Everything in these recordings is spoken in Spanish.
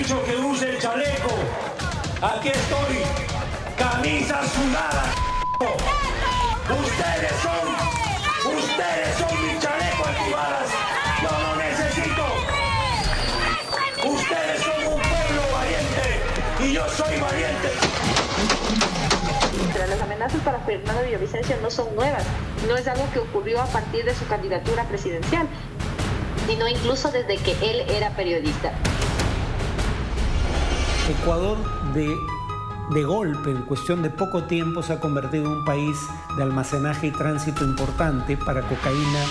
dicho que use el chaleco. Aquí estoy, camisa sudada. Ustedes son mi chaleco antibalas. Yo no necesito. Ustedes son un pueblo valiente y yo soy valiente. Pero las amenazas para Fernando Villavicencio no son nuevas. No es algo que ocurrió a partir de su candidatura presidencial, sino incluso desde que él era periodista. Ecuador de golpe, en cuestión de poco tiempo, se ha convertido en un país de almacenaje y tránsito importante para cocaína.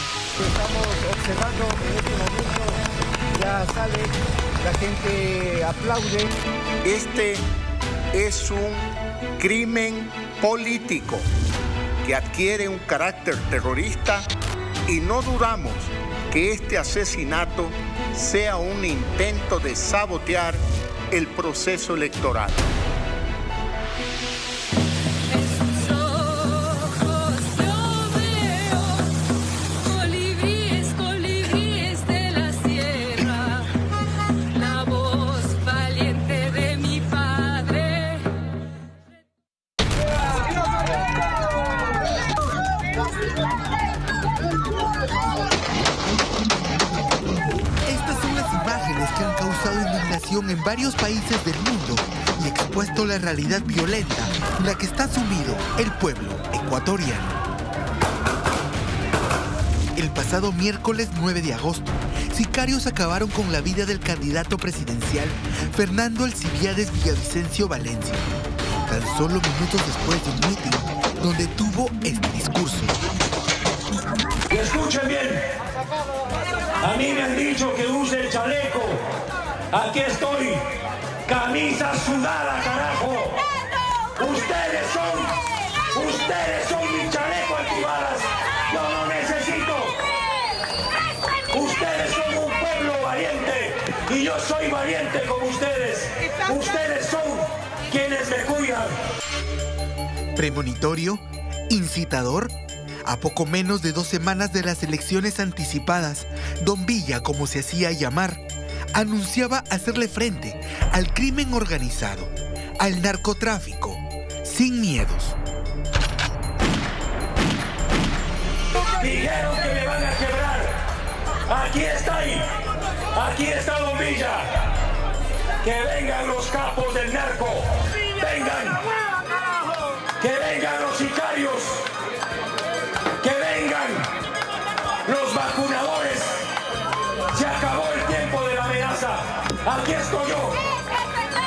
Estamos observando en este momento, ya sale, la gente aplaude. Este es un crimen político que adquiere un carácter terrorista y no dudamos que este asesinato sea un intento de sabotear el proceso electoral. En varios países del mundo y expuesto la realidad violenta en la que está sumido el pueblo ecuatoriano. El pasado miércoles 9 de agosto, sicarios acabaron con la vida del candidato presidencial Fernando Alcibiades Villavicencio Valencia, tan solo minutos después de un mitin donde tuvo este discurso. Y escuchen bien, a mí me han dicho que use el chaleco. Aquí estoy, camisa sudada, carajo. Ustedes son mi chaleco antibalas. Yo no necesito. Ustedes son un pueblo valiente y yo soy valiente como ustedes. Ustedes son quienes me cuidan. Premonitorio, incitador. A poco menos de 2 semanas de las elecciones anticipadas, Don Villa, como se hacía llamar, anunciaba hacerle frente al crimen organizado, al narcotráfico, sin miedos. Dijeron que me van a quebrar. Aquí está Don Villa. Que vengan los capos del narco. Vengan. Que vengan los sicarios. Que vengan los vacunadores. Se acabó el tiempo de la amenaza. Aquí estoy yo.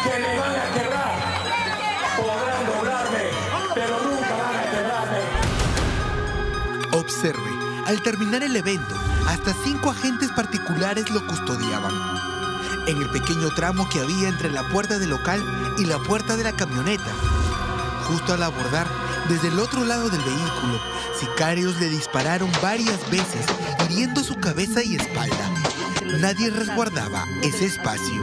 Que me van a quebrar. Podrán doblarme, pero nunca van a quebrarme. Observe, al terminar el evento, hasta 5 agentes particulares lo custodiaban. En el pequeño tramo que había entre la puerta del local y la puerta de la camioneta. Justo al abordar, desde el otro lado del vehículo, sicarios le dispararon varias veces, hiriendo su cabeza y espalda. Nadie resguardaba ese espacio.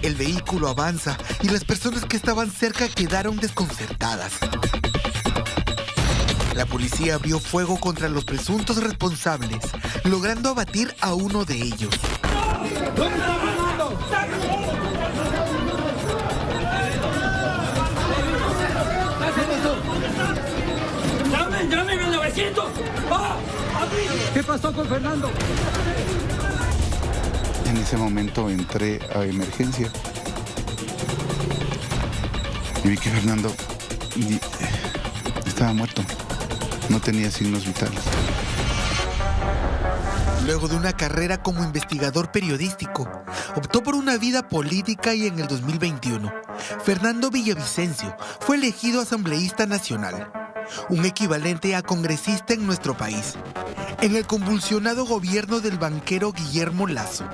El vehículo avanza y las personas que estaban cerca quedaron desconcertadas. La policía abrió fuego contra los presuntos responsables, logrando abatir a uno de ellos. ¿Dónde está Fernando? ¡Llamen al 900! ¿Qué pasó con Fernando? En ese momento entré a emergencia y vi que Fernando estaba muerto, no tenía signos vitales. Luego de una carrera como investigador periodístico, optó por una vida política y en el 2021, Fernando Villavicencio fue elegido asambleísta nacional, un equivalente a congresista en nuestro país, en el convulsionado gobierno del banquero Guillermo Lasso.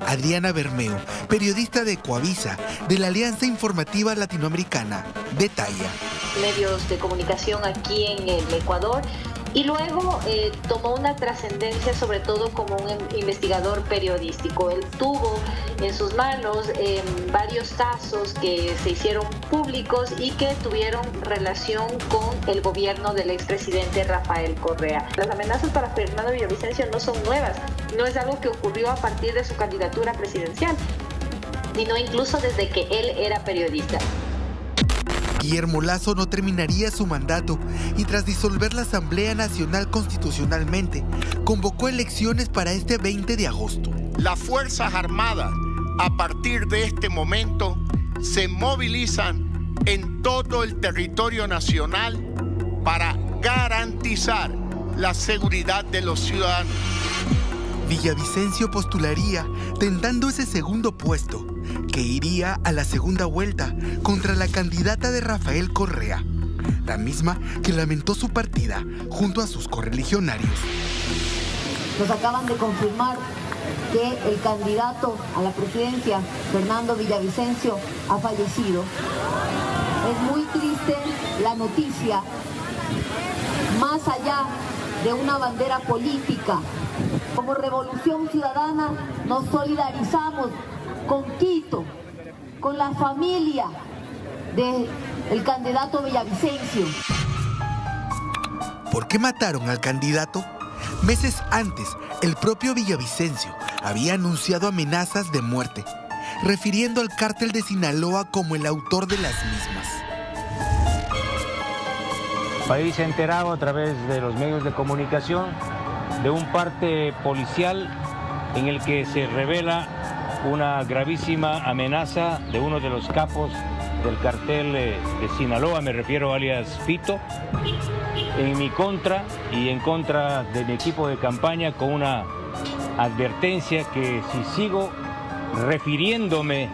Adriana Bermeo, periodista de Coavisa, de la Alianza Informativa Latinoamericana, detalla. medios de comunicación aquí en el Ecuador. Y luego tomó una trascendencia sobre todo como un investigador periodístico. Él tuvo en sus manos varios casos que se hicieron públicos y que tuvieron relación con el gobierno del expresidente Rafael Correa. Las amenazas para Fernando Villavicencio no son nuevas, no es algo que ocurrió a partir de su candidatura presidencial, sino incluso desde que él era periodista. Guillermo Lasso no terminaría su mandato y tras disolver la Asamblea Nacional constitucionalmente, convocó elecciones para este 20 de agosto. Las Fuerzas Armadas, a partir de este momento, se movilizan en todo el territorio nacional para garantizar la seguridad de los ciudadanos. Villavicencio postularía tentando ese segundo puesto, que iría a la segunda vuelta contra la candidata de Rafael Correa, la misma que lamentó su partida junto a sus correligionarios. Nos acaban de confirmar que el candidato a la presidencia, Fernando Villavicencio, ha fallecido. Es muy triste la noticia, más allá de una bandera política. Como Revolución Ciudadana nos solidarizamos con Quito, con la familia del candidato Villavicencio. ¿Por qué mataron al candidato? Meses antes, el propio Villavicencio había anunciado amenazas de muerte, refiriendo al cártel de Sinaloa como el autor de las mismas. El país se ha enterado a través de los medios de comunicación de un parte policial en el que se revela una gravísima amenaza de uno de los capos del cartel de Sinaloa, me refiero alias Fito, en mi contra y en contra de mi equipo de campaña, con una advertencia que si sigo refiriéndome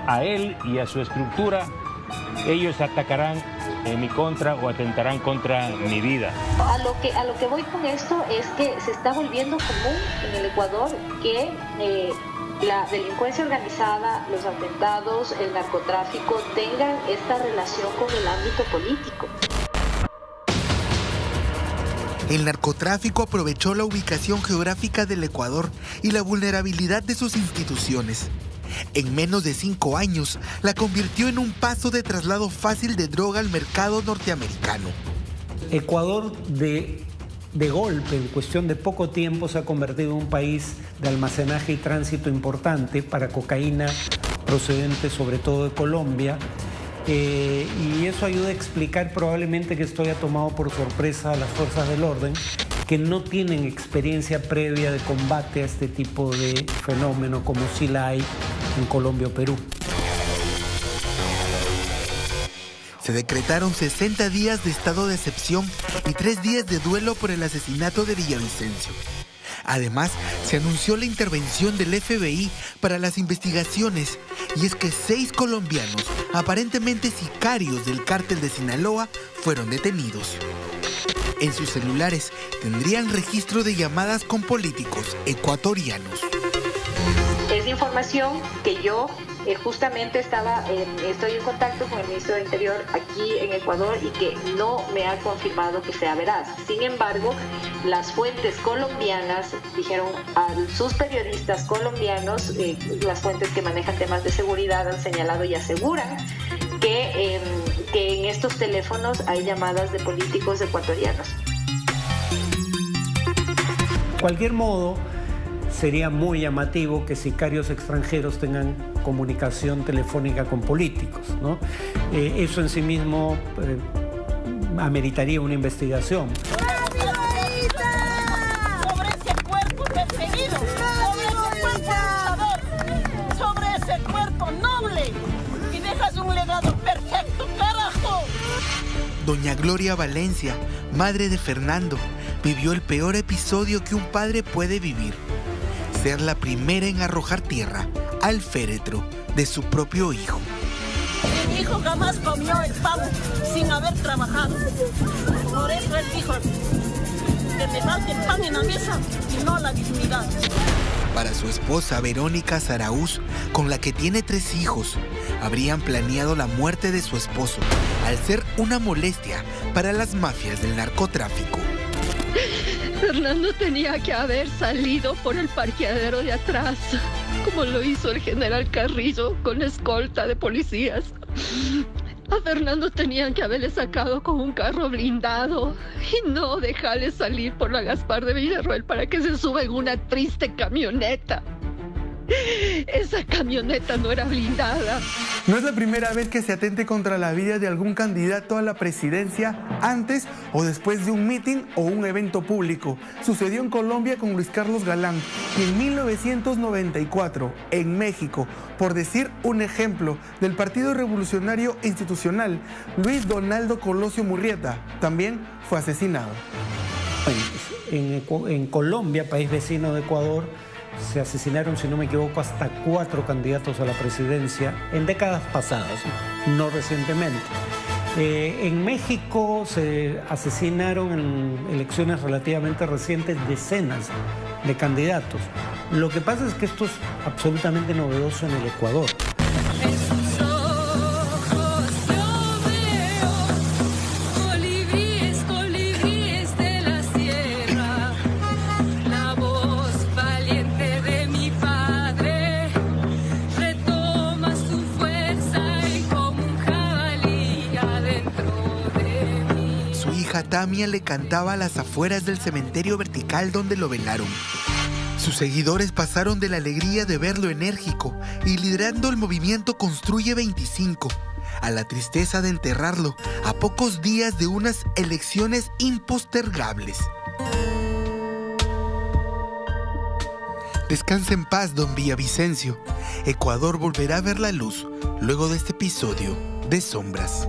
a él y a su estructura, ellos atacarán en mi contra o atentarán contra mi vida. A lo que voy con esto es que se está volviendo común en el Ecuador que la delincuencia organizada, los atentados, el narcotráfico tengan esta relación con el ámbito político. El narcotráfico aprovechó la ubicación geográfica del Ecuador y la vulnerabilidad de sus instituciones. En menos de 5 años, la convirtió en un paso de traslado fácil de droga al mercado norteamericano. Ecuador de golpe, en cuestión de poco tiempo, se ha convertido en un país de almacenaje y tránsito importante para cocaína procedente sobre todo de Colombia. Y eso ayuda a explicar probablemente que esto haya tomado por sorpresa a las fuerzas del orden, que no tienen experiencia previa de combate a este tipo de fenómeno como sí la hay en Colombia o Perú. Se decretaron 60 días de estado de excepción y 3 días de duelo por el asesinato de Villavicencio. Además, se anunció la intervención del FBI para las investigaciones, y es que 6 colombianos, aparentemente sicarios del cártel de Sinaloa, fueron detenidos. En sus celulares tendrían registro de llamadas con políticos ecuatorianos. Es información que yo justamente estoy en contacto con el ministro de Interior aquí en Ecuador y que no me ha confirmado que sea veraz. Sin embargo, las fuentes colombianas dijeron a sus periodistas colombianos, las fuentes que manejan temas de seguridad han señalado y aseguran que en estos teléfonos hay llamadas de políticos ecuatorianos. De cualquier modo, sería muy llamativo que sicarios extranjeros tengan comunicación telefónica con políticos, ¿no? Eso en sí mismo ameritaría una investigación. Sobre ese cuerpo perseguido, sobre ese cuerpo luchador, sobre ese cuerpo noble, y dejas un legado perfecto, carajo. Doña Gloria Valencia, madre de Fernando, vivió el peor episodio que un padre puede vivir: ser la primera en arrojar tierra al féretro de su propio hijo. Mi hijo jamás comió el pan sin haber trabajado. Por eso él dijo que me falte el pan en la mesa y no la dignidad. Para su esposa Verónica Zaraúz, con la que tiene 3 hijos, habrían planeado la muerte de su esposo al ser una molestia para las mafias del narcotráfico. Fernando tenía que haber salido por el parqueadero de atrás, como lo hizo el general Carrillo con escolta de policías. A Fernando tenían que haberle sacado con un carro blindado y no dejarle salir por la Gaspar de Villarroel para que se suba en una triste camioneta. Esa camioneta no era blindada. No es la primera vez que se atente contra la vida de algún candidato a la presidencia antes o después de un mitin o un evento público. Sucedió en Colombia con Luis Carlos Galán y en 1994 en México, por decir un ejemplo, del Partido Revolucionario Institucional, Luis Donaldo Colosio Murrieta también fue asesinado. En Colombia, país vecino de Ecuador, se asesinaron, si no me equivoco, hasta 4 candidatos a la presidencia en décadas pasadas, no recientemente. En México se asesinaron en elecciones relativamente recientes decenas de candidatos. Lo que pasa es que esto es absolutamente novedoso en el Ecuador. Tamia le cantaba a las afueras del cementerio vertical donde lo velaron. Sus seguidores pasaron de la alegría de verlo enérgico y liderando el movimiento Construye 25 a la tristeza de enterrarlo a pocos días de unas elecciones impostergables. Descansa en paz, don Villavicencio. Ecuador volverá a ver la luz luego de este episodio de Sombras.